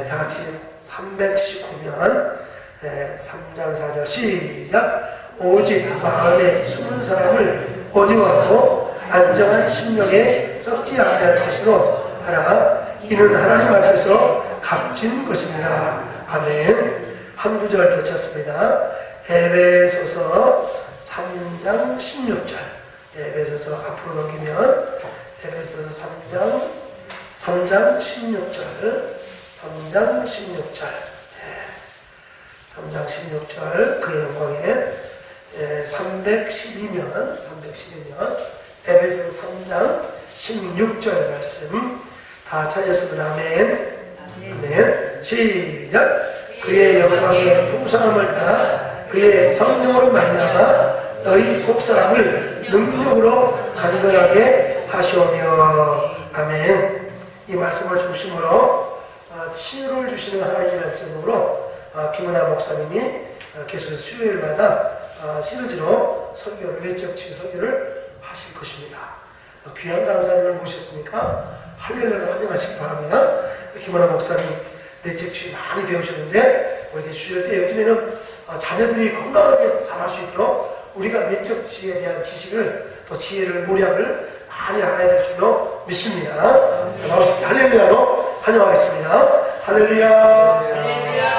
다 같이 379면 3장 4절 시작. 오직 마음에 숨은 사람을 온유하고 안정한 심령에 썩지 아니할 것으로 하라. 이는 하나님 앞에서 값진 것입니다. 아멘. 한 구절 더 쳤습니다. 에베소서 3장 16절. 에베소서 앞으로 넘기면 에베소서 3장 16절. 3장 16절. 3장 16절. 그의 영광에 312면 에베소서 3장 16절 말씀 다 찾았습니다. 아멘. 아멘. 시작. 그의 영광의 풍성함을 따라 그의 성령으로 말미암아 너희 속사람을 능력으로 강건하게 하시오며. 아멘. 이 말씀을 중심으로 치유를 주시는 하나님이라는 제목으로 김은하 목사님이 계속해서 수요일마다 시리즈로 설교를, 외적 치유 설교를 하실 것입니다. 귀한 강사님을 모셨으니까 할렐루야를 환영하시기 바랍니다. 김은하 목사님 내적 치유 많이 배우셨는데 우리 주실 때 요즘에는 자녀들이 건강하게 자랄 수 있도록 우리가 내적 치유에 대한 지식을 또 지혜를 모략을 많이 알아야 될 줄로 믿습니다. 자, 나오실 때 할렐루야로 환영하겠습니다. 할렐루야. 할렐루야.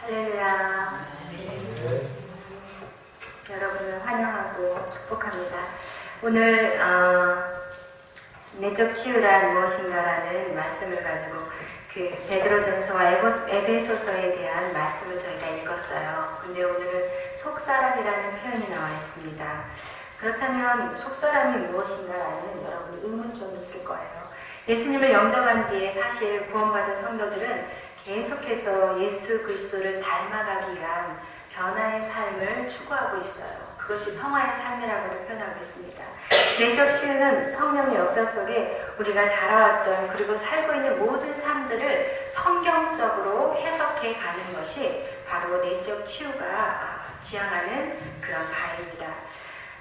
할렐루야. 여러분을 환영하고 축복합니다. 오늘 내적 치유란 무엇인가라는 말씀을 가지고 그 베드로전서와 에베소서에 대한 말씀을 저희가 읽었어요. 근데 오늘은 속사람이라는 표현이 나와 있습니다. 그렇다면 속사람이 무엇인가라는 여러분의 의문점이 있을 거예요. 예수님을 영접한 뒤에 사실 구원받은 성도들은 계속해서 예수 그리스도를 닮아가기 위한 변화의 삶을 추구하고 있어요. 그것이 성화의 삶이라고도 표현하고 있습니다. 내적 치유는 성령의 역사 속에 우리가 자라왔던 그리고 살고 있는 모든 삶들을 성경적으로 해석해 가는 것이 바로 내적 치유가 지향하는 그런 바입니다.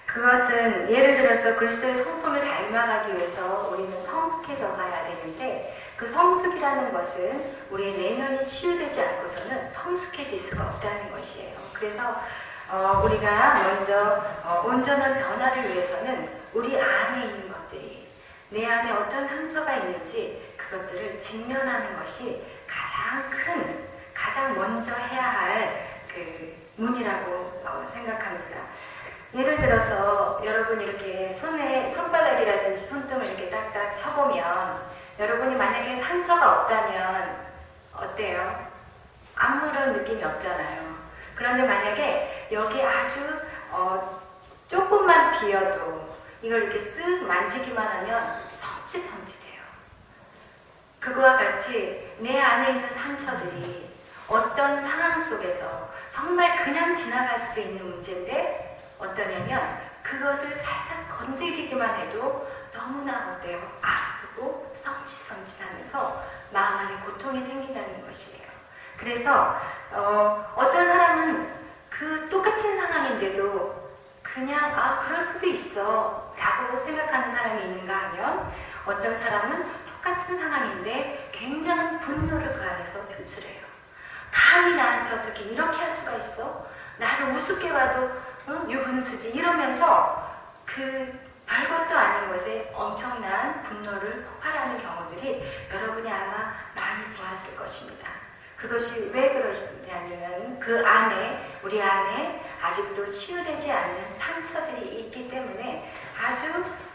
그것은 예를 들어서 그리스도의 성품을 닮아가기 위해서 우리는 성숙해져 가야 되는데 그 성숙이라는 것은 우리의 내면이 치유되지 않고서는 성숙해질 수가 없다는 것이에요. 그래서 우리가 먼저 온전한 변화를 위해서는 우리 안에 있는 것들이 내 안에 어떤 상처가 있는지 그것들을 직면하는 것이 가장 먼저 해야 할 그 문이라고 생각합니다. 예를 들어서 여러분 이렇게 손바닥이라든지 손등을 이렇게 딱딱 쳐보면 여러분이 만약에 상처가 없다면 어때요? 아무런 느낌이 없잖아요. 그런데 만약에 여기 아주 조금만 비어도 이걸 이렇게 쓱 만지기만 하면 섬찟해요. 그거와 같이 내 안에 있는 상처들이 어떤 상황 속에서 정말 그냥 지나갈 수도 있는 문제인데 어떠냐면 그것을 살짝 건드리기만 해도 너무나 어때요? 아프고 섬찟하면서 마음 안에 고통이 생긴다는 것이에요. 그래서 어떤 사람은 그 똑같은 상황인데도 그냥 그럴 수도 있어 라고 생각하는 사람이 있는가 하면 어떤 사람은 똑같은 상황인데 굉장한 분노를 그 안에서 표출해요. 감히 나한테 어떻게 이렇게 할 수가 있어? 나를 우습게 봐도 유분수지 이러면서 그 별것도 아닌 것에 엄청난 분노를 폭발하는 경우들이 여러분이 아마 많이 보았을 것입니다. 그것이 왜 그러시냐면 그 안에 우리 안에 아직도 치유되지 않는 상처들이 있기 때문에 아주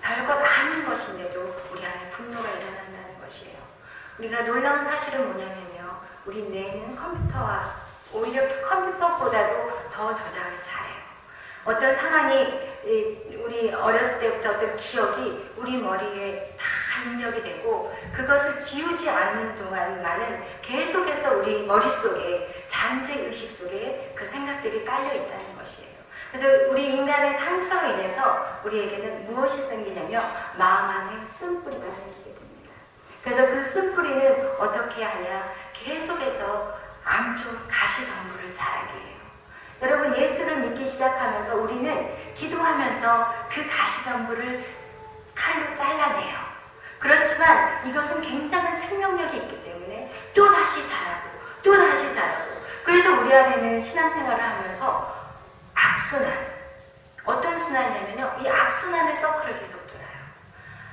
별것 아닌 것인데도 우리 안에 분노가 일어난다는 것이에요. 우리가 놀라운 사실은 뭐냐면요. 우리 뇌는 오히려 컴퓨터보다도 더 저장을 잘해요. 어떤 상황이 우리 어렸을 때부터 어떤 기억이 우리 머리에 다 입력이 되고 그것을 지우지 않는 동안만은 계속해서 우리 머릿속에 잠재의식 속에 그 생각들이 깔려 있다는 것이에요. 그래서 우리 인간의 상처로 인해서 우리에게는 무엇이 생기냐면 마음 안에 쓴뿌리가 생기게 됩니다. 그래서 그 쓴뿌리는 어떻게 하냐 계속해서 암초 가시덤불을 자라게 해요. 듣기 시작하면서 우리는 기도하면서 그 가시덤불을 칼로 잘라내요. 그렇지만 이것은 굉장한 생명력이 있기 때문에 또다시 자라고 또다시 자라고, 그래서 우리 안에는 신앙생활을 하면서 악순환, 어떤 순환이냐면요, 이 악순환의 서클을 계속 돌아요.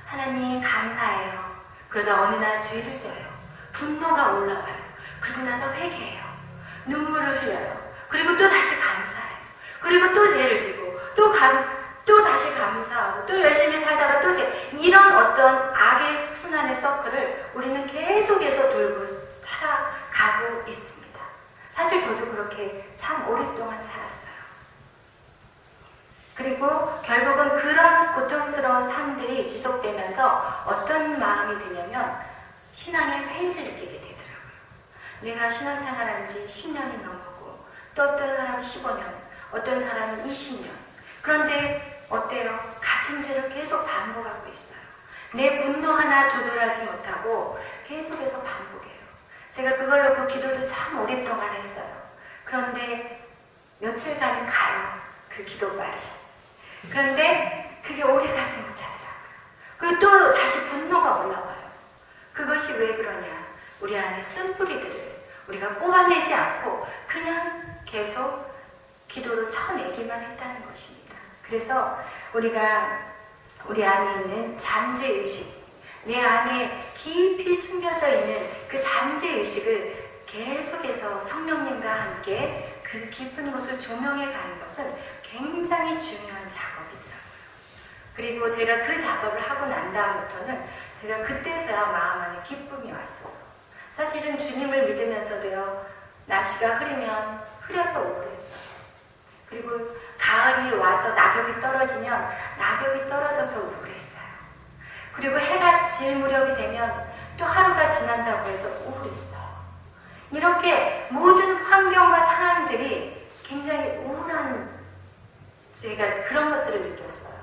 하나님 감사해요. 그러다 어느 날 죄를 져요. 분노가 올라와요. 그러고 나서 회개해요. 눈물을 흘려요. 그리고 또 다시 감사해요. 그리고 또 죄를 지고 또 다시 감사하고 또 열심히 살다가 또 이런 어떤 악의 순환의 서클을 우리는 계속해서 돌고 살아가고 있습니다. 사실 저도 그렇게 참 오랫동안 살았어요. 그리고 결국은 그런 고통스러운 삶들이 지속되면서 어떤 마음이 드냐면 신앙의 회의를 느끼게 되더라고요. 내가 신앙생활한 지 10년이 넘었고 또 어떤 사람은 15년, 어떤 사람은 20년. 그런데 어때요? 같은 죄를 계속 반복하고 있어요. 내 분노 하나 조절하지 못하고 계속해서 반복해요. 제가 그걸 놓고 기도도 참 오랫동안 했어요. 그런데 며칠간은 가요. 그 기도발이. 그런데 그게 오래 가지 못하더라고요. 그리고 또 다시 분노가 올라와요. 그것이 왜 그러냐? 우리 안에 쓴뿌리들을 우리가 뽑아내지 않고 그냥 계속 기도로 쳐내기만 했다는 것입니다. 그래서 우리가 우리 안에 있는 잠재의식, 내 안에 깊이 숨겨져 있는 그 잠재의식을 계속해서 성령님과 함께 그 깊은 곳을 조명해 가는 것은 굉장히 중요한 작업이더라고요. 그리고 제가 그 작업을 하고 난 다음부터는 제가 그때서야 마음 안에 기쁨이 왔어요. 사실은 주님을 믿으면서도요, 날씨가 흐리면 흐려서 우울했어요. 그리고 가을이 와서 낙엽이 떨어지면 낙엽이 떨어져서 우울했어요. 그리고 해가 질 무렵이 되면 또 하루가 지난다고 해서 우울했어요. 이렇게 모든 환경과 상황들이 굉장히 우울한, 제가 그런 것들을 느꼈어요.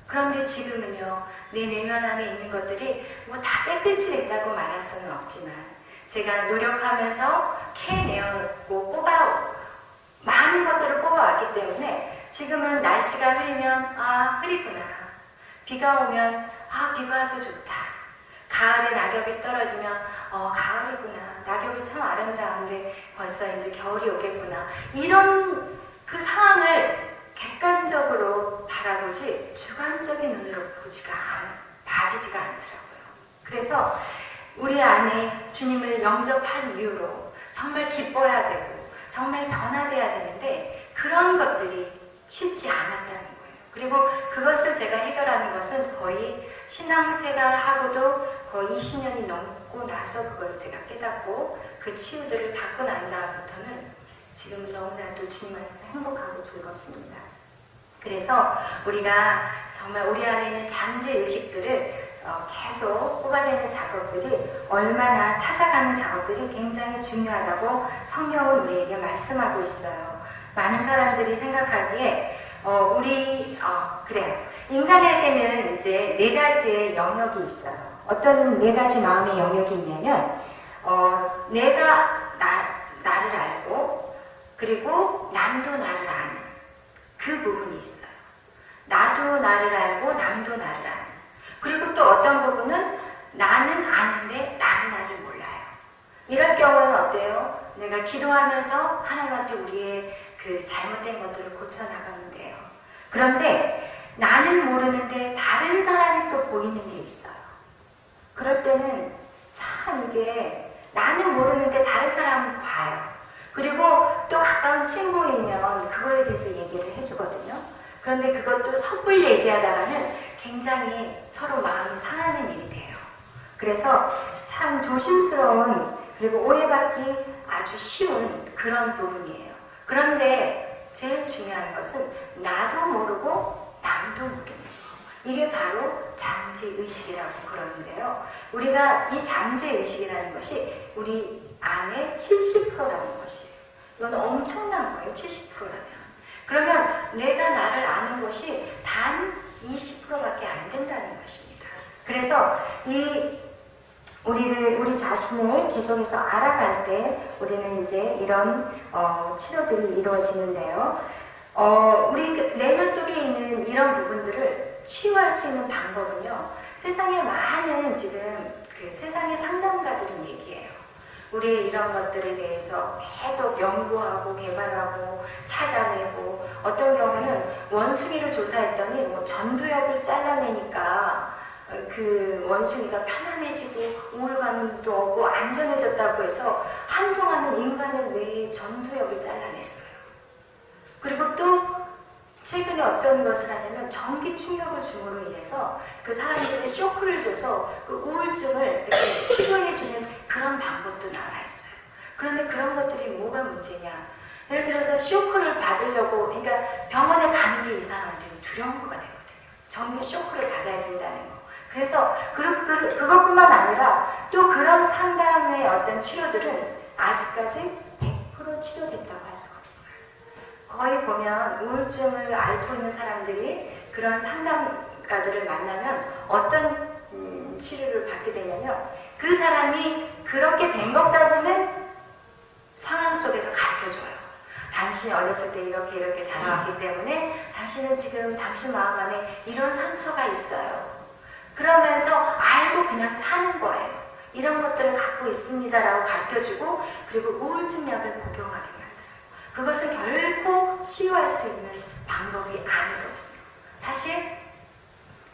그런데 지금은요, 내 내면 안에 있는 것들이 뭐 다 깨끗이 됐다고 말할 수는 없지만 제가 노력하면서 캐내었고 많은 것들을 뽑아왔기 때문에 지금은 날씨가 흐리면 흐리구나, 비가 오면 비가 와서 좋다, 가을에 낙엽이 떨어지면 가을이구나, 낙엽이 참 아름다운데 벌써 이제 겨울이 오겠구나, 이런 그 상황을 객관적으로 바라보지 주관적인 눈으로 봐지지가 않더라고요. 그래서 우리 안에 주님을 영접한 이후로 정말 기뻐야 되고 정말 변화돼야 되는데 그런 것들이 쉽지 않았다는 거예요. 그리고 그것을 제가 해결하는 것은 거의 신앙생활하고도 거의 20년이 넘고 나서 그걸 제가 깨닫고 그 치유들을 받고 난 다음부터는 지금 너무나도 주님 안에서 행복하고 즐겁습니다. 그래서 우리가 정말 우리 안에 있는 잠재의식들을 계속 뽑아내는 작업들이, 얼마나 찾아가는 작업들이 굉장히 중요하다고 성경은 우리에게 말씀하고 있어요. 많은 사람들이 생각하기에 그래요. 인간에게는 이제 4가지의 영역이 있어요. 어떤 4가지 마음의 영역이 있냐면 내가 나를 알고, 그리고 남도 나를 아는 그 부분이 있어요. 나도 나를 알고 남도 나를 아는. 그리고 또 어떤 부분은 나는 아는데 남은 나를 몰라요. 이럴 경우는 어때요? 내가 기도하면서 하나님한테 우리의 그 잘못된 것들을 고쳐나가는데요. 그런데 나는 모르는데 다른 사람이 또 보이는 게 있어요. 그럴 때는 참 이게 나는 모르는데 다른 사람은 봐요. 그리고 또 가까운 친구이면 그거에 대해서 얘기를 해주거든요. 그런데 그것도 섣불리 얘기하다가는 굉장히 서로 마음이 상하는 일이 돼요. 그래서 참 조심스러운, 그리고 오해받기 아주 쉬운 그런 부분이에요. 그런데 제일 중요한 것은 나도 모르고 남도 모르는 거. 이게 바로 잠재의식이라고 그러는데요. 우리가 이 잠재의식이라는 것이 우리 안에 70%라는 것이에요. 이건 엄청난 거예요. 70%라면. 그러면 내가 나를 아는 것이 단 20%밖에 안 된다는 것입니다. 그래서 우리 자신을 계속해서 알아갈 때 우리는 이제 이런 치료들이 이루어지는데요. 우리 내면 속에 있는 이런 부분들을 치유할 수 있는 방법은요, 세상에 많은 지금 세상의 상담가들은 얘기해요. 우리 이런 것들에 대해서 계속 연구하고 개발하고 찾아내고, 어떤 경우는 원숭이를 조사했더니 뭐 전두엽을 잘라내니까 그 원숭이가 편안해지고 우울감도 오고 안전해졌다고 해서 한동안은 인간의 뇌에 전두엽을 잘라냈어요. 그리고 또 최근에 어떤 것을 하냐면 전기 충격을 줌으로 인해서 그 사람들의 쇼크를 줘서 그 우울증을 이렇게 치료해주는 그런 방법도 나와 있어요. 그런데 그런 것들이 뭐가 문제냐? 예를 들어서 쇼크를 받으려고, 그러니까 병원에 가는 게 이 사람한테는 두려운 거가 되거든요. 전기 쇼크를 받아야 된다는 거. 그래서 그것뿐만 아니라 또 그런 상담의 어떤 치료들은 아직까지 100% 치료됐다고 할 수가 없어요. 거의 보면 우울증을 앓고 있는 사람들이 그런 상담가들을 만나면 어떤 치료를 받게 되냐면, 그 사람이 그렇게 된 것까지는 상황 속에서 가르쳐줘요. 당신이 어렸을 때 이렇게 자라왔기 때문에 당신은 지금 당신 마음 안에 이런 상처가 있어요. 그러면서 알고 그냥 사는 거예요. 이런 것들을 갖고 있습니다라고 가르쳐주고, 그리고 우울증 약을 복용하게 만들어요. 그것은 결코 치유할 수 있는 방법이 아니거든요. 사실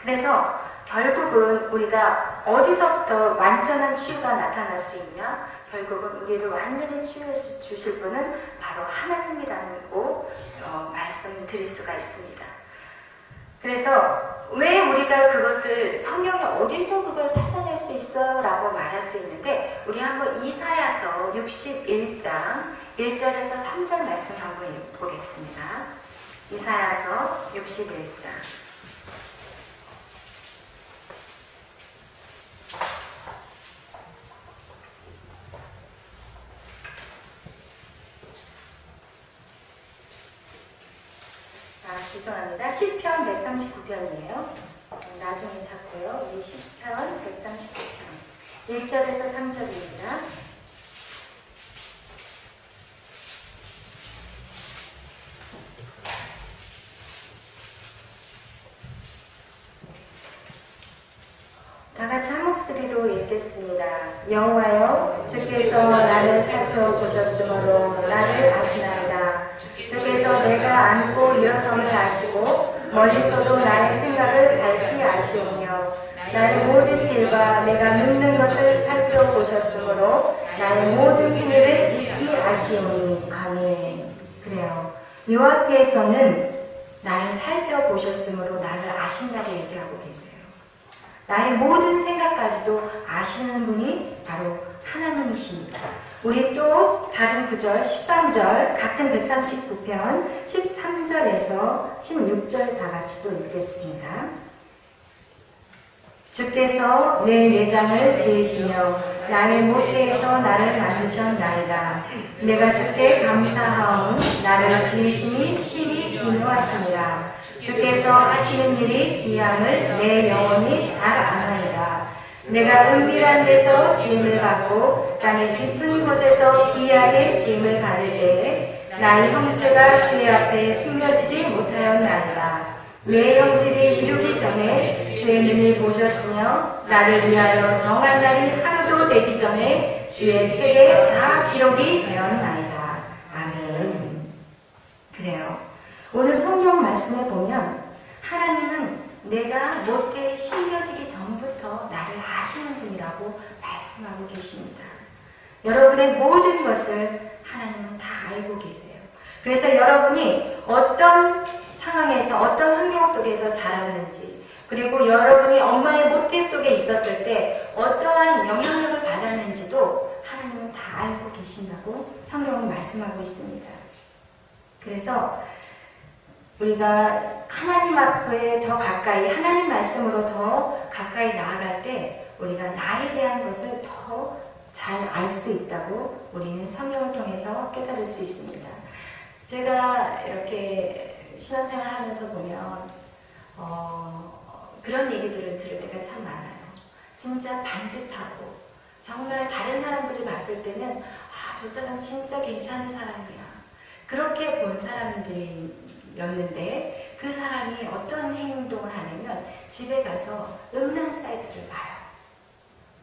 그래서 결국은 우리가 어디서부터 완전한 치유가 나타날 수 있냐? 결국은 우리를 완전히 치유해 주실 분은 바로 하나님이라고 말씀드릴 수가 있습니다. 그래서 왜 우리가 그것을 성경에 어디서 그걸 찾아낼 수 있어요? 라고 말할 수 있는데, 우리 한번 이사야서 61장 1절에서 3절 말씀 한번 읽어보겠습니다. 이사야서 61장. 죄송합니다. 시편 139편이에요. 나중에 찾고요. 우리 시편 139편 1절에서 3절입니다. 다 같이 한 목소리로 읽겠습니다. 여호와여, 주께서 나를 살펴보셨으므로 나를 아시나이다. 주께서 내가 앉고 일어섬을 아시고 멀리서도 나의 생각을 밝히 아시오며, 나의 모든 길과 내가 눕는 것을 살펴보셨으므로 나의 모든 행위를 익히 아시오니. 아멘. 그래요. 여호와께서는 나를 살펴보셨으므로 나를 아신다를 얘기하고 계세요. 나의 모든 생각까지도 아시는 분이 바로 하나님이십니다. 우리 또 다른 구절 13절 같은 139편 13절에서 16절 다 같이 또 읽겠습니다. 주께서 내 내장을 지으시며 나의 모태에서 나를 만드셨나이다. 내가 주께 감사하오니 나를 지으시니 심히 기묘하시니라. 주께서 하시는 일이 귀함을 내 영혼이 잘 아나이다. 내가 은밀한 데서 지음을 받고 땅의 깊은 곳에서 귀하게 지음을 받을 때에 나의 형제가 주의 앞에 숨겨지지 못하였나이다. 내 형제들이 이루기 전에 주의 눈이 보셨으며 나를 위하여 정한 날이 하루도 되기 전에 주의 책에 다 기록이 되었나이다. 아멘. 그래요. 오늘 성경 말씀에 보면 하나님은 내가 모태에 심겨지기 전부터 나를 아시는 분이라고 말씀하고 계십니다. 여러분의 모든 것을 하나님은 다 알고 계세요. 그래서 여러분이 어떤 상황에서 어떤 환경 속에서 자랐는지, 그리고 여러분이 엄마의 모태 속에 있었을 때 어떠한 영향력을 받았는지도 하나님은 다 알고 계신다고 성경은 말씀하고 있습니다. 그래서 우리가 하나님 앞에 더 가까이, 하나님 말씀으로 더 가까이 나아갈 때 우리가 나에 대한 것을 더 잘 알 수 있다고 우리는 성경을 통해서 깨달을 수 있습니다. 제가 이렇게 신앙생활 하면서 보면 그런 얘기들을 들을 때가 참 많아요. 진짜 반듯하고 정말 다른 사람들이 봤을 때는 저 사람 진짜 괜찮은 사람이야. 그렇게 본 사람들이 사람이었는데 그 사람이 어떤 행동을 하냐면 집에 가서 음란 사이트를 봐요.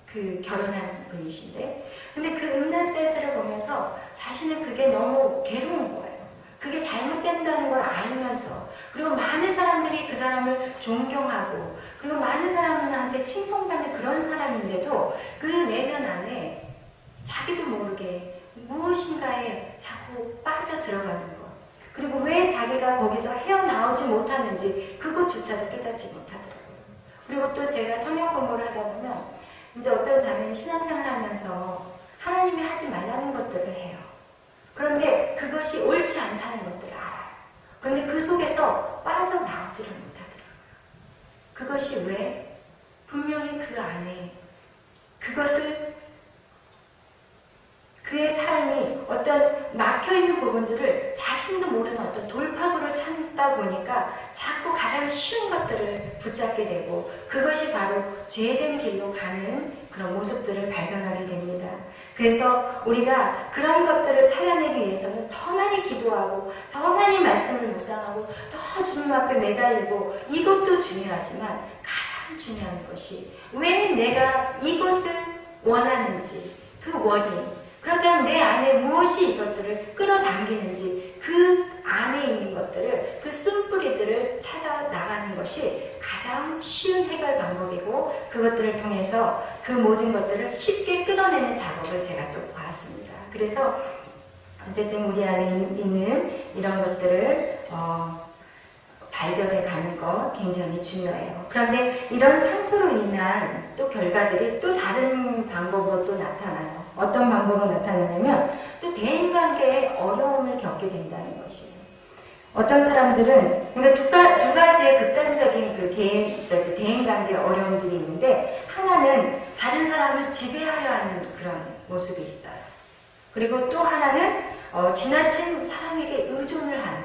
그 결혼한 분이신데 근데 그 음란 사이트를 보면서 자신은 그게 너무 괴로운 거예요. 그게 잘못된다는 걸 알면서 그리고 많은 사람들이 그 사람을 존경하고 그리고 많은 사람들한테 칭송받는 그런 사람인데도 그 내면 안에 자기도 모르게 무엇인가에 자꾸 빠져들어가는 것 그리고 왜 자기가 거기서 헤어나오지 못하는지 그것조차도 깨닫지 못하더라고요. 그리고 또 제가 성경 공부를 하다 보면 이제 어떤 자매는 신앙생활을 하면서 하나님이 하지 말라는 것들을 해요. 그런데 그것이 옳지 않다는 것들을 알아요. 그런데 그 속에서 빠져나오지를 못하더라고요. 그것이 왜? 분명히 그 안에 그것을 그의 삶이 어떤 막혀있는 부분들을 자신도 모르는 어떤 돌파구를 찾다 보니까 자꾸 가장 쉬운 것들을 붙잡게 되고 그것이 바로 죄된 길로 가는 그런 모습들을 발견하게 됩니다. 그래서 우리가 그런 것들을 찾아내기 위해서는 더 많이 기도하고 더 많이 말씀을 묵상하고 더 주님 앞에 매달리고 이것도 중요하지만 가장 중요한 것이 왜 내가 이것을 원하는지 그 원인 그렇다면 내 안에 무엇이 이것들을 끌어당기는지 그 안에 있는 것들을 그 쓴뿌리들을 찾아 나가는 것이 가장 쉬운 해결 방법이고 그것들을 통해서 그 모든 것들을 쉽게 끊어내는 작업을 제가 또 보았습니다. 그래서 어쨌든 우리 안에 있는 이런 것들을 발견해 가는 것 굉장히 중요해요. 그런데 이런 상처로 인한 또 결과들이 또 다른 방법으로 또 나타나요. 어떤 방법으로 나타나냐면 또 대인관계에 어려움을 겪게 된다는 것이에요. 어떤 사람들은 그러니까 두 가지의 극단적인 그 대인관계 어려움들이 있는데 하나는 다른 사람을 지배하려 하는 그런 모습이 있어요. 그리고 또 하나는 지나친 사람에게 의존을 하는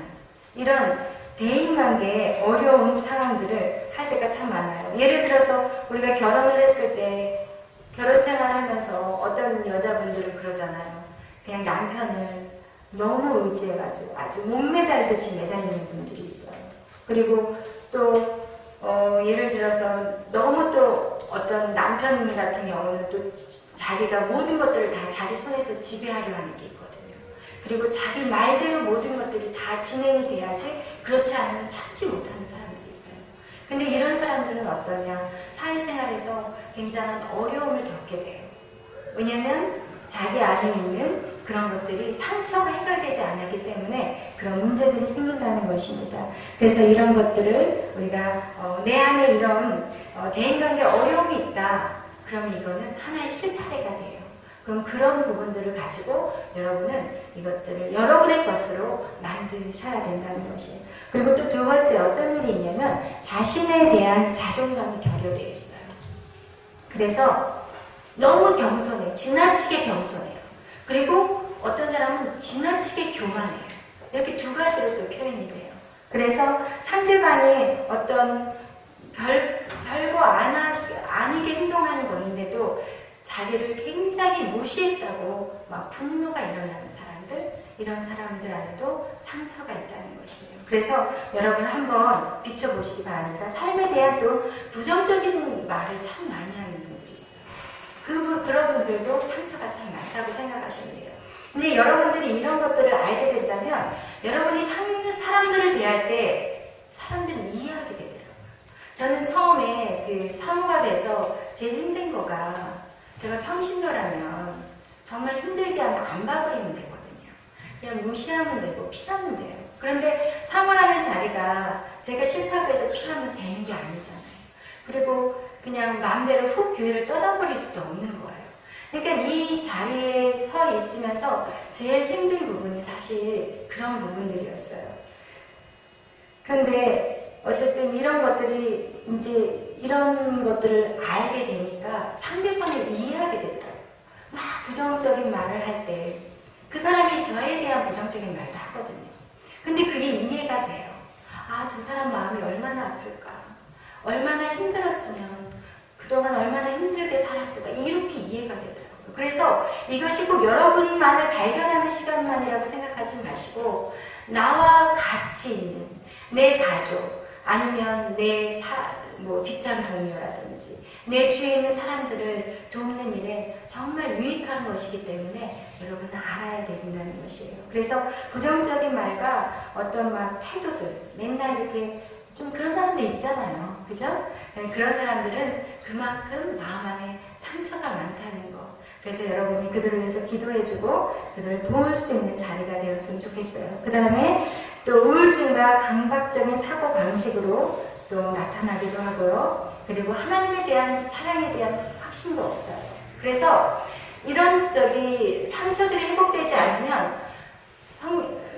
이런 대인관계에 어려운 상황들을 할 때가 참 많아요. 예를 들어서 우리가 결혼을 했을 때 결혼 생활하면서 어떤 여자분들은 그러잖아요. 그냥 남편을 너무 의지해가지고 아주 목매달듯이 매달리는 분들이 있어요. 그리고 또 예를 들어서 너무 또 어떤 남편 같은 경우는 또 자기가 모든 것들을 다 자기 손에서 지배하려 하는 게 있거든요. 그리고 자기 말대로 모든 것들이 다 진행이 돼야지 그렇지 않으면 참지 못하는 사람들이 있어요. 근데 이런 사람들은 어떠냐? 사회생활에서 굉장한 어려움을 겪게 돼요. 왜냐하면 자기 안에 있는 그런 것들이 상처가 해결되지 않았기 때문에 그런 문제들이 생긴다는 것입니다. 그래서 이런 것들을 우리가 내 안에 이런 대인관계 어려움이 있다. 그러면 이거는 하나의 실타래가 돼요. 그럼 그런 부분들을 가지고 여러분은 이것들을 여러분의 것으로 만드셔야 된다는 것이에요. 그리고 또 두 번째 어떤 일이 있냐면 자신에 대한 자존감이 결여되어 있어요. 그래서 너무 겸손해. 지나치게 겸손해요. 그리고 어떤 사람은 지나치게 교만해요. 이렇게 두 가지로 또 표현이 돼요. 그래서 상대방이 어떤 별거 아니게 행동하는 건데도 자기를 굉장히 무시했다고 막 분노가 일어나는 사람들, 이런 사람들 안에도 상처가 있다는 것이에요. 그래서 여러분 한번 비춰보시기 바랍니다. 삶에 대한 또 부정적인 말을 참 많이 하는 분들이 있어요. 그런 분들도 상처가 참 많다고 생각하시면 돼요. 근데 여러분들이 이런 것들을 알게 된다면 여러분이 사람들을 대할 때 사람들을 이해하게 되더라고요. 저는 처음에 그 사모가 돼서 제일 힘든 거가 제가 평신도라면 정말 힘들게 하면 안 봐버리면 되거든요. 그냥 무시하면 되고 피하면 돼요. 그런데 사모라는 자리가 제가 싫다고 해서 피하면 되는 게 아니잖아요. 그리고 그냥 마음대로 훅 교회를 떠나버릴 수도 없는 거예요. 그러니까 이 자리에 서 있으면서 제일 힘든 부분이 사실 그런 부분들이었어요. 그런데 어쨌든 이런 것들이 이제 이런 것들을 알게 되니까 상대방을 이해하게 되더라고요. 막 부정적인 말을 할 때 그 사람이 저에 대한 부정적인 말도 하거든요. 근데 그게 이해가 돼요. 아, 저 사람 마음이 얼마나 아플까? 얼마나 힘들었으면 그동안 얼마나 힘들게 살았을까? 이렇게 이해가 되더라고요. 그래서 이것이 꼭 여러분만을 발견하는 시간만이라고 생각하지 마시고 나와 같이 있는 내 가족, 아니면 내 직장 동료라든지 내 주위에 있는 사람들을 돕는 일에 정말 유익한 것이기 때문에 여러분은 알아야 된다는 것이에요. 그래서 부정적인 말과 어떤 막 태도들, 맨날 이렇게 좀 그런 사람들 있잖아요. 그죠? 그런 사람들은 그만큼 마음 안에 상처가 많다는 거. 그래서 여러분이 그들을 위해서 기도해주고 그들을 도울 수 있는 자리가 되었으면 좋겠어요. 그 다음에 또 우울증과 강박적인 사고 방식으로 좀 나타나기도 하고요. 그리고 하나님에 대한 사랑에 대한 확신도 없어요. 그래서 이런 상처들이 회복되지 않으면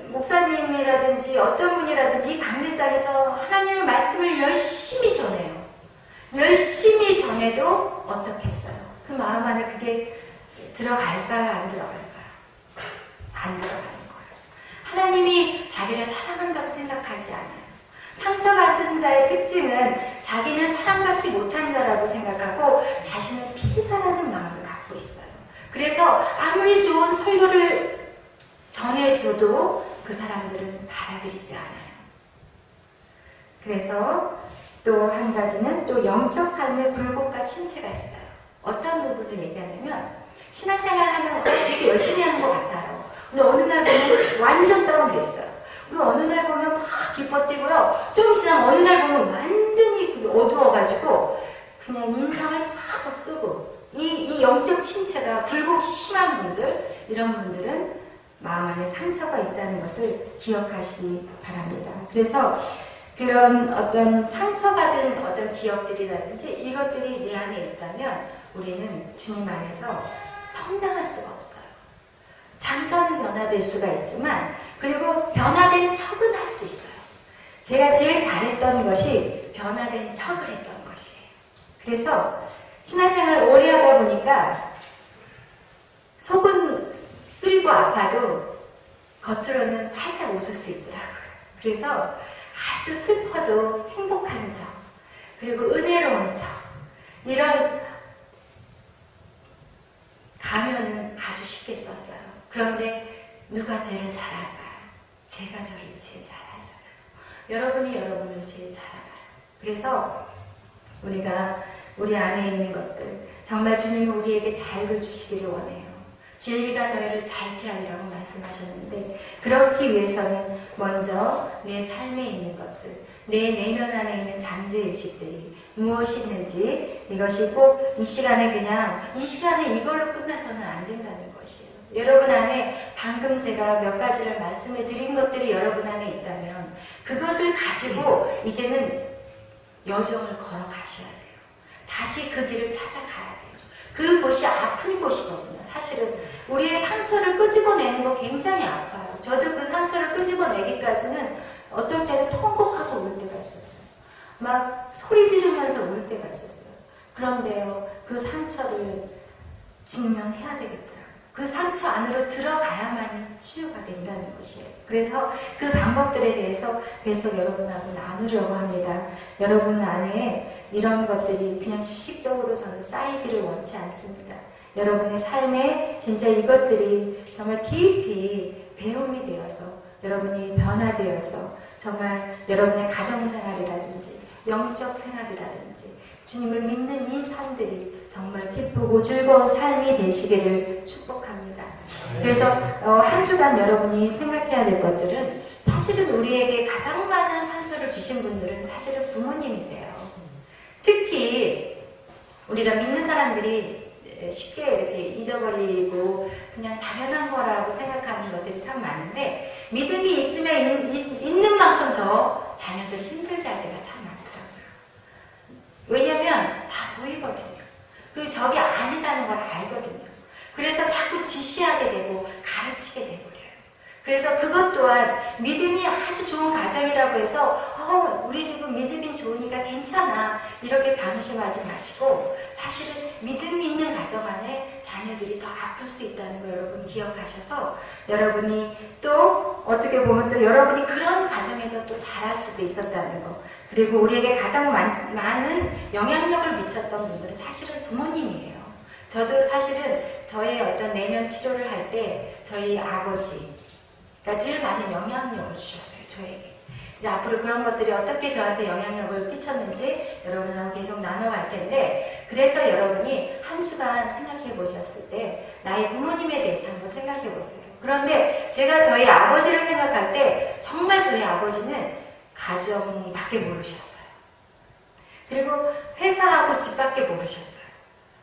목사님이라든지 어떤 분이라든지 이 강대상에서 하나님의 말씀을 열심히 전해요. 열심히 전해도 어떻겠어요? 그 마음 안에 그게 들어갈까요? 안 들어갈까요? 안 들어가는 거예요. 하나님이 자기를 사랑한다고 생각하지 않아요. 상처받은 자의 특징은 자기는 사랑받지 못한 자라고 생각하고 자신은 피사라는 마음을 갖고 있어요. 그래서 아무리 좋은 설교를 전해줘도 그 사람들은 받아들이지 않아요. 그래서 또 한 가지는 또 영적 삶의 굴곡과 침체가 있어요. 어떤 부분을 얘기하냐면 신앙생활을 하면 되게 열심히 하는 것 같아요. 근데 어느 날 보면 완전 다운돼 있어요. 그리고 어느 날 보면 막 기뻐뛰고요. 좀 지나면 어느 날 보면 완전히 어두워가지고 그냥 인상을 팍 쓰고 이 영적 침체가 굴곡이 심한 분들, 이런 분들은 마음 안에 상처가 있다는 것을 기억하시기 바랍니다. 그래서 그런 어떤 상처받은 어떤 기억들이라든지 이것들이 내 안에 있다면 우리는 주님 안에서 성장할 수가 없어요. 잠깐은 변화될 수가 있지만 그리고 변화된 척은 할 수 있어요. 제가 제일 잘했던 것이 변화된 척을 했던 것이에요. 그래서 신앙생활을 오래 하다 보니까 속은 쓰리고 아파도 겉으로는 활짝 웃을 수 있더라고요. 그래서 아주 슬퍼도 행복한 척, 그리고 은혜로운 척, 이런 가면은 아주 쉽게 썼어요. 그런데 누가 제일 잘 알까요? 제가 저를 제일 잘 알잖아요. 여러분이 여러분을 제일 잘 알아요. 그래서 우리가 우리 안에 있는 것들, 정말 주님은 우리에게 자유를 주시기를 원해요. 진리가 너희를 자유케 하리라고 말씀하셨는데, 그렇기 위해서는 먼저 내 삶에 있는 것들, 내 내면 안에 있는 잠재의식들이 무엇이 있는지, 이것이 꼭 이 시간에 이 시간에 이걸로 끝나서는 안 된다는 것이에요. 여러분 안에 방금 제가 몇 가지를 말씀해 드린 것들이 여러분 안에 있다면 그것을 가지고 이제는 여정을 걸어가셔야 돼요. 다시 그 길을 찾아가야 돼요. 그곳이 아픈 곳이거든요. 사실은 우리의 상처를 끄집어내는 거 굉장히 아파요. 저도 그 상처를 끄집어내기까지는 어떨 때는 통곡하고 울 때가 있었어요. 막 소리 지르면서 울 때가 있었어요. 그런데요, 그 상처를 직면해야 되겠더라고요. 그 상처 안으로 들어가야만이 치유가 된다는 것이에요. 그래서 그 방법들에 대해서 계속 여러분하고 나누려고 합니다. 여러분 안에 이런 것들이 그냥 시식적으로 저는 쌓이기를 원치 않습니다. 여러분의 삶에 진짜 이것들이 정말 깊이 배움이 되어서 여러분이 변화되어서 정말 여러분의 가정생활이라든지 영적 생활이라든지 주님을 믿는 이 삶들이 정말 기쁘고 즐거운 삶이 되시기를 축복합니다. 그래서 한 주간 여러분이 생각해야 될 것들은 사실은 우리에게 가장 많은 상처를 주신 분들은 사실은 부모님이세요. 특히 우리가 믿는 사람들이 쉽게 이렇게 잊어버리고 그냥 당연한 거라고 생각하는 것들이 참 많은데, 믿음이 있으면 있는 만큼 더 자녀들이 힘들게 할 때가 참 많더라고요. 왜냐면 다 보이거든요. 그리고 저게 아니다는 걸 알거든요. 그래서 자꾸 지시하게 되고 가르치게 되버려요. 그래서 그것 또한 믿음이 아주 좋은 가정이라고 해서 우리 집은 믿음이 좋으니까 괜찮아 이렇게 방심하지 마시고, 사실은 믿음이 있는 가정 안에 자녀들이 더 아플 수 있다는 거 여러분 기억하셔서, 여러분이 또 어떻게 보면 또 여러분이 그런 가정에서 또 자랄 수도 있었다는 거, 그리고 우리에게 가장 많은 영향력을 미쳤던 분들은 사실은 부모님이에요. 저도 사실은 저의 어떤 내면 치료를 할 때 저희 아버지가 제일 많은 영향력을 주셨어요. 저에게 이제 앞으로 그런 것들이 어떻게 저한테 영향력을 끼쳤는지 여러분하고 계속 나눠갈 텐데, 그래서 여러분이 한 주간 생각해 보셨을 때 나의 부모님에 대해서 한번 생각해 보세요. 그런데 제가 저희 아버지를 생각할 때 정말 저희 아버지는 가정밖에 모르셨어요. 그리고 회사하고 집밖에 모르셨어요.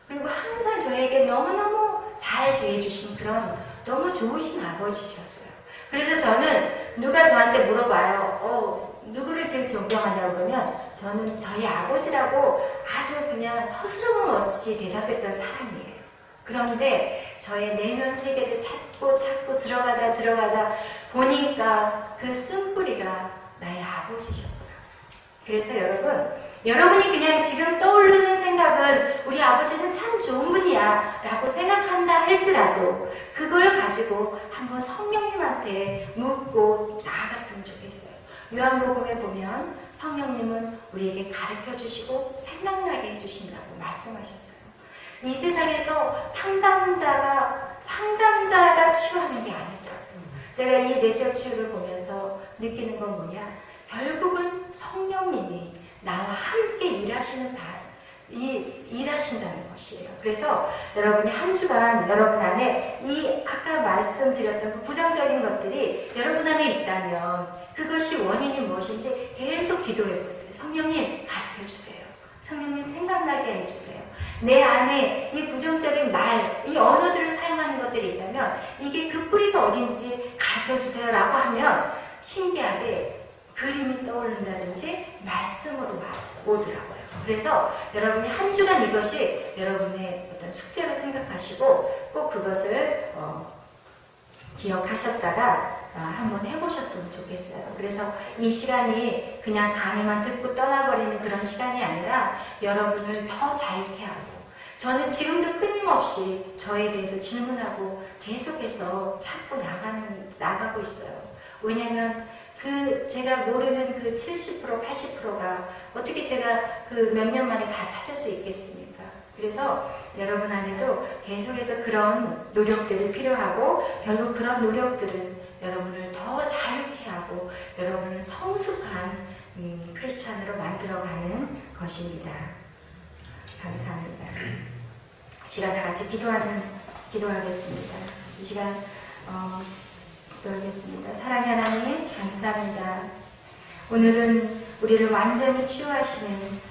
그리고 항상 저에게 너무너무 잘 대해주신 그런 너무 좋으신 아버지셨어요. 그래서 저는 누가 저한테 물어봐요. 누구를 지금 존경하냐고 그러면 저는 저희 아버지라고 아주 그냥 서스럼 없이 대답했던 사람이에요. 그런데 저의 내면 세계를 찾고 들어가다 보니까 그 쓴뿌리가 나의 아버지셨더라고요. 그래서 여러분이 그냥 지금 떠오르는 생각은 우리 아버지는 참 좋은 분이야 라고 생각한다 할지라도 그걸 가지고 한번 성령님한테 묻고 나아갔으면 좋겠어요. 요한복음에 보면 성령님은 우리에게 가르쳐주시고 생각나게 해주신다고 말씀하셨어요. 이 세상에서 상담자가 치유하는 게 아니더라고요. 제가 이 내적 치유를 보면서 느끼는 건 뭐냐, 결국은 성령님이 나와 함께 일하신다는 것이에요. 그래서 여러분이 한 주간 여러분 안에 이 아까 말씀드렸던 그 부정적인 것들이 여러분 안에 있다면 그것이 원인이 무엇인지 계속 기도해 보세요. 성령님 가르쳐 주세요. 성령님 생각나게 해주세요. 내 안에 이 부정적인 말, 이 언어들을 사용하는 것들이 있다면 이게 그 뿌리가 어딘지 가르쳐 주세요 라고 하면 신기하게 그림이 떠오른다든지 말씀으로 오더라고요. 그래서 여러분이 한 주간 이것이 여러분의 어떤 숙제로 생각하시고 꼭 그것을 기억하셨다가 한번 해보셨으면 좋겠어요. 그래서 이 시간이 그냥 강의만 듣고 떠나버리는 그런 시간이 아니라 여러분을 더 자유케 하고, 저는 지금도 끊임없이 저에 대해서 질문하고 계속해서 찾고 나가고 있어요. 왜냐면 제가 모르는 그 70%, 80%가 어떻게 제가 그 몇 년 만에 다 찾을 수 있겠습니까? 그래서 여러분 안에도 계속해서 그런 노력들이 필요하고, 결국 그런 노력들은 여러분을 더 자유케 하고 여러분을 성숙한 크리스찬으로 만들어가는 것입니다. 감사합니다. 이 시간 다 같이 기도하겠습니다. 이 시간 기도하겠습니다. 사랑의 하나님 감사합니다. 오늘은 우리를 완전히 치유하시는